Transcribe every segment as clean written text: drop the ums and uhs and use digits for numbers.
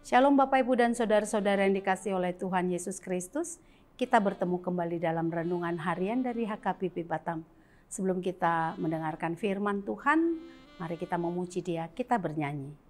Shalom Bapak Ibu dan Saudara-saudara yang dikasihi oleh Tuhan Yesus Kristus. Kita bertemu kembali dalam renungan harian dari HKBP Batam. Sebelum kita mendengarkan firman Tuhan, mari kita memuji Dia, kita bernyanyi.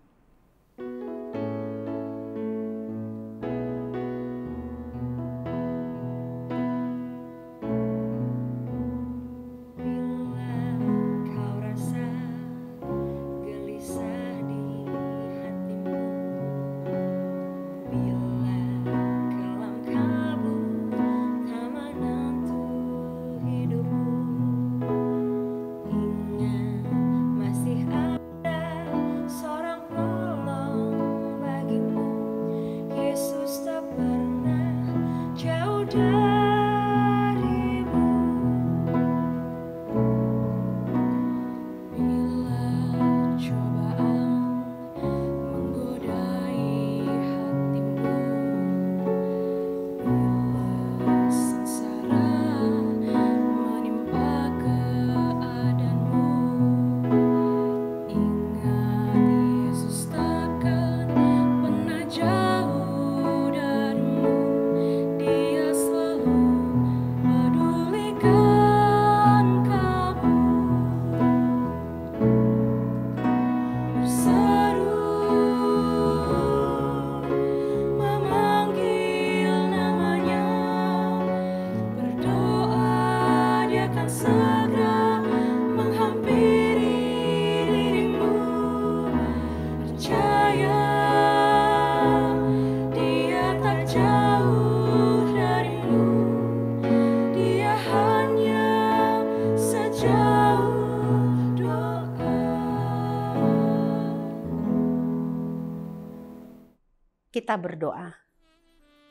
Kita berdoa.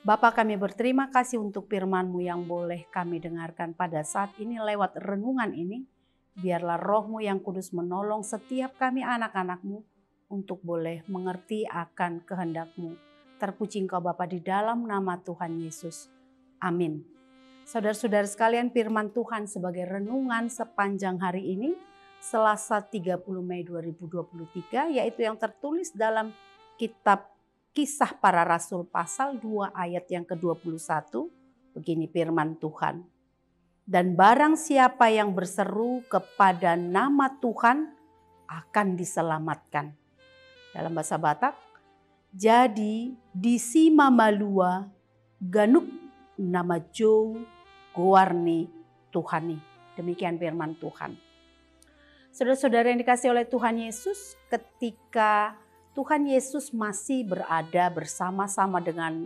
Bapa, kami berterima kasih untuk firman-Mu yang boleh kami dengarkan pada saat ini lewat renungan ini. Biarlah Roh-Mu yang kudus menolong setiap kami anak-anak-Mu untuk boleh mengerti akan kehendak-Mu. Terpuji Engkau Bapa di dalam nama Tuhan Yesus. Amin. Saudara-saudara sekalian, firman Tuhan sebagai renungan sepanjang hari ini, Selasa 30 Mei 2023, yaitu yang tertulis dalam kitab Kisah Para Rasul pasal 2 ayat yang ke-21, begini firman Tuhan. Dan barang siapa yang berseru kepada nama Tuhan akan diselamatkan. Dalam bahasa Batak, jadi di Mamalua ganuk nama Jo Gowarni Tuhani. Demikian firman Tuhan. Saudara-saudara yang dikasihi oleh Tuhan Yesus, ketika Tuhan Yesus masih berada bersama-sama dengan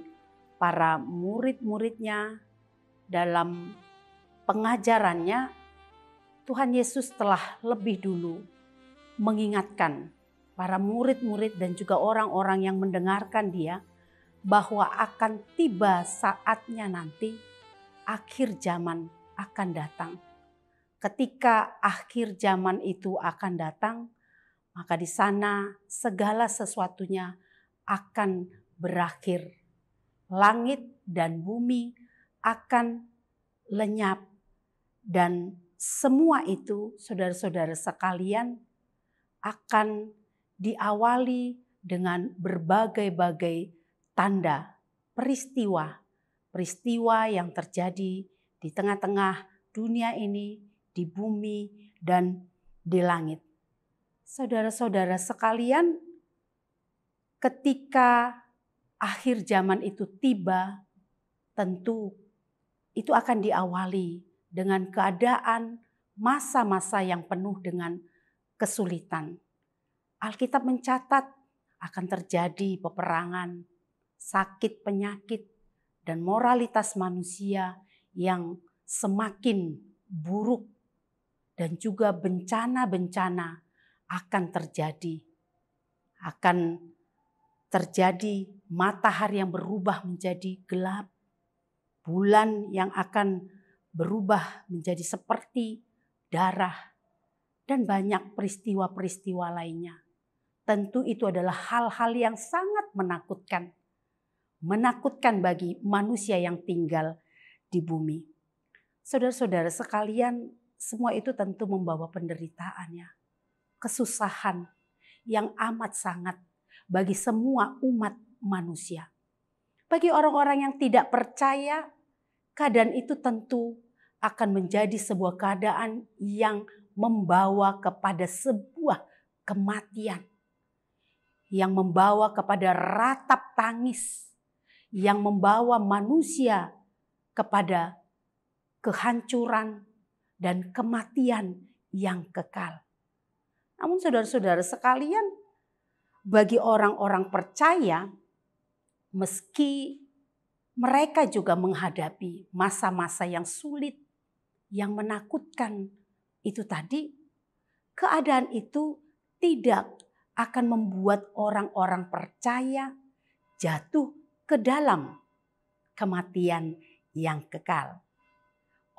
para murid-muridnya dalam pengajarannya. Tuhan Yesus telah lebih dulu mengingatkan para murid-murid dan juga orang-orang yang mendengarkan Dia bahwa akan tiba saatnya nanti akhir zaman akan datang. Ketika akhir zaman itu akan datang, maka di sana segala sesuatunya akan berakhir. Langit dan bumi akan lenyap. Dan semua itu, saudara-saudara sekalian, akan diawali dengan berbagai-bagai tanda, peristiwa yang terjadi di tengah-tengah dunia ini, di bumi dan di langit. Saudara-saudara sekalian, ketika akhir zaman itu tiba, tentu itu akan diawali dengan keadaan masa-masa yang penuh dengan kesulitan. Alkitab mencatat akan terjadi peperangan, sakit, penyakit, dan moralitas manusia yang semakin buruk, dan juga bencana-bencana akan terjadi. Akan terjadi matahari yang berubah menjadi gelap. Bulan yang akan berubah menjadi seperti darah. Dan banyak peristiwa-peristiwa lainnya. Tentu itu adalah hal-hal yang sangat menakutkan. Menakutkan bagi manusia yang tinggal di bumi. Saudara-saudara sekalian, semua itu tentu membawa penderitaannya. Kesusahan yang amat sangat bagi semua umat manusia. Bagi orang-orang yang tidak percaya, keadaan itu tentu akan menjadi sebuah keadaan yang membawa kepada sebuah kematian. Yang membawa kepada ratap tangis. Yang membawa manusia kepada kehancuran dan kematian yang kekal. Namun saudara-saudara sekalian, bagi orang-orang percaya, meski mereka juga menghadapi masa-masa yang sulit, yang menakutkan itu tadi, keadaan itu tidak akan membuat orang-orang percaya jatuh ke dalam kematian yang kekal.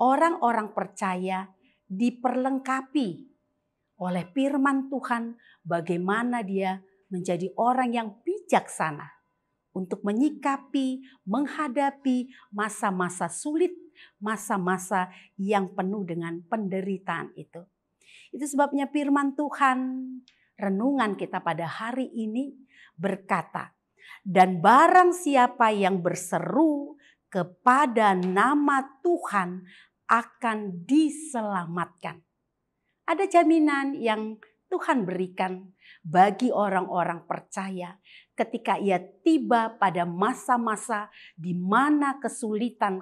Orang-orang percaya diperlengkapi oleh firman Tuhan bagaimana dia menjadi orang yang bijaksana untuk menyikapi, menghadapi masa-masa sulit, masa-masa yang penuh dengan penderitaan itu. Itu sebabnya firman Tuhan, renungan kita pada hari ini berkata, dan barang siapa yang berseru kepada nama Tuhan akan diselamatkan. Ada jaminan yang Tuhan berikan bagi orang-orang percaya ketika ia tiba pada masa-masa di mana kesulitan,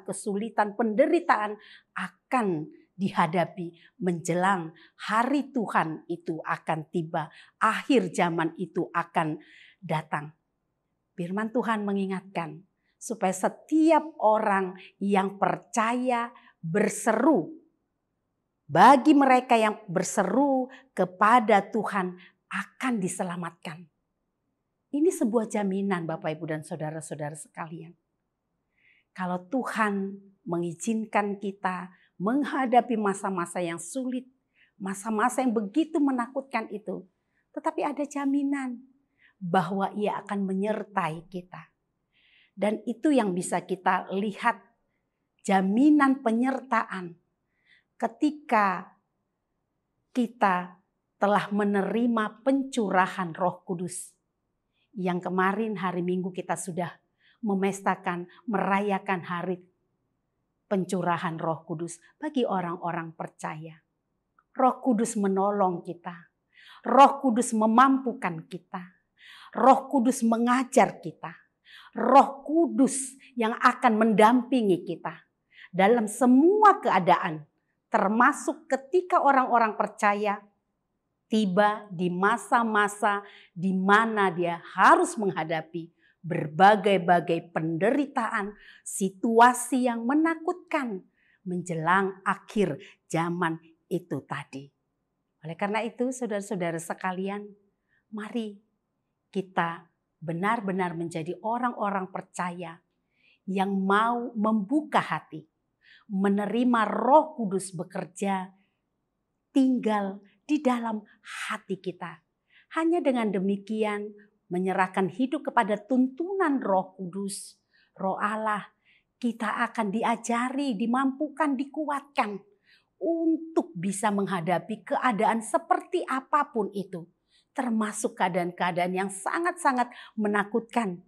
penderitaan akan dihadapi menjelang hari Tuhan itu akan tiba, akhir zaman itu akan datang. Firman Tuhan mengingatkan supaya setiap orang yang percaya berseru. Bagi mereka yang berseru kepada Tuhan akan diselamatkan. Ini sebuah jaminan Bapak Ibu dan saudara-saudara sekalian. Kalau Tuhan mengizinkan kita menghadapi masa-masa yang sulit, masa-masa yang begitu menakutkan itu, tetapi ada jaminan bahwa Ia akan menyertai kita. Dan itu yang bisa kita lihat, jaminan penyertaan ketika kita telah menerima pencurahan Roh Kudus. Yang kemarin hari Minggu kita sudah memestakan, merayakan hari pencurahan Roh Kudus bagi orang-orang percaya. Roh Kudus menolong kita. Roh Kudus memampukan kita. Roh Kudus mengajar kita. Roh Kudus yang akan mendampingi kita dalam semua keadaan, termasuk ketika orang-orang percaya tiba di masa-masa di mana dia harus menghadapi berbagai-bagai penderitaan, situasi yang menakutkan menjelang akhir zaman itu tadi. Oleh karena itu, saudara-saudara sekalian, mari kita benar-benar menjadi orang-orang percaya yang mau membuka hati, menerima Roh Kudus bekerja, tinggal di dalam hati kita. Hanya dengan demikian menyerahkan hidup kepada tuntunan Roh Kudus, Roh Allah, kita akan diajari, dimampukan, dikuatkan untuk bisa menghadapi keadaan seperti apapun itu. Termasuk keadaan-keadaan yang sangat-sangat menakutkan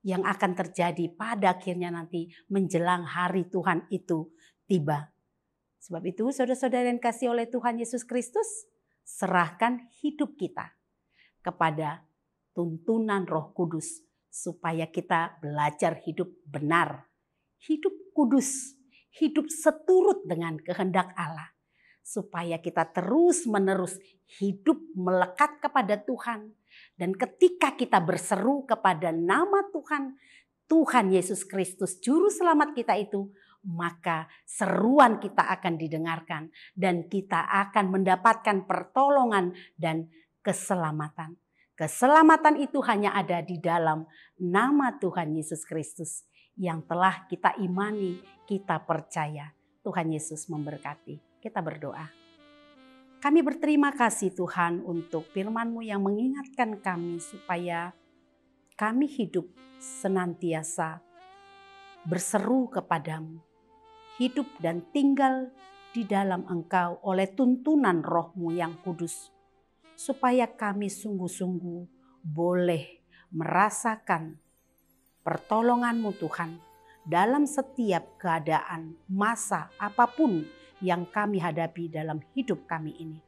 yang akan terjadi pada akhirnya nanti menjelang hari Tuhan itu tiba. Sebab itu saudara-saudara yang kasih oleh Tuhan Yesus Kristus, serahkan hidup kita kepada tuntunan Roh Kudus supaya kita belajar hidup benar, hidup kudus, hidup seturut dengan kehendak Allah. Supaya kita terus-menerus hidup melekat kepada Tuhan. Dan ketika kita berseru kepada nama Tuhan, Tuhan Yesus Kristus Juru Selamat kita itu, maka seruan kita akan didengarkan. Dan kita akan mendapatkan pertolongan dan keselamatan. Keselamatan itu hanya ada di dalam nama Tuhan Yesus Kristus yang telah kita imani, kita percaya. Tuhan Yesus memberkati. Kita berdoa. Kami berterima kasih Tuhan untuk firman-Mu yang mengingatkan kami supaya kami hidup senantiasa berseru kepadamu. Hidup dan tinggal di dalam Engkau oleh tuntunan Roh-Mu yang kudus. Supaya kami sungguh-sungguh boleh merasakan pertolongan-Mu Tuhan dalam setiap keadaan, masa apapun yang kami hadapi dalam hidup kami ini.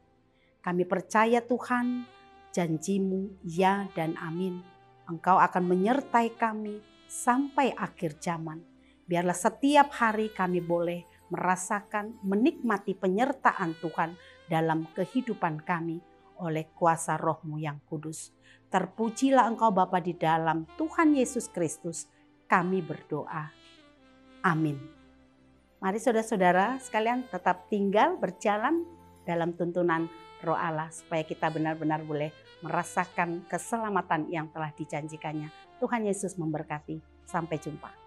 Kami percaya Tuhan, janji-Mu ya dan amin. Engkau akan menyertai kami sampai akhir zaman. Biarlah setiap hari kami boleh merasakan, menikmati penyertaan Tuhan dalam kehidupan kami oleh kuasa Roh-Mu yang kudus. Terpujilah Engkau Bapa di dalam Tuhan Yesus Kristus. Kami berdoa. Amin. Mari saudara-saudara sekalian tetap tinggal berjalan dalam tuntunan Roh Allah supaya kita benar-benar boleh merasakan keselamatan yang telah dijanjikannya. Tuhan Yesus memberkati. Sampai jumpa.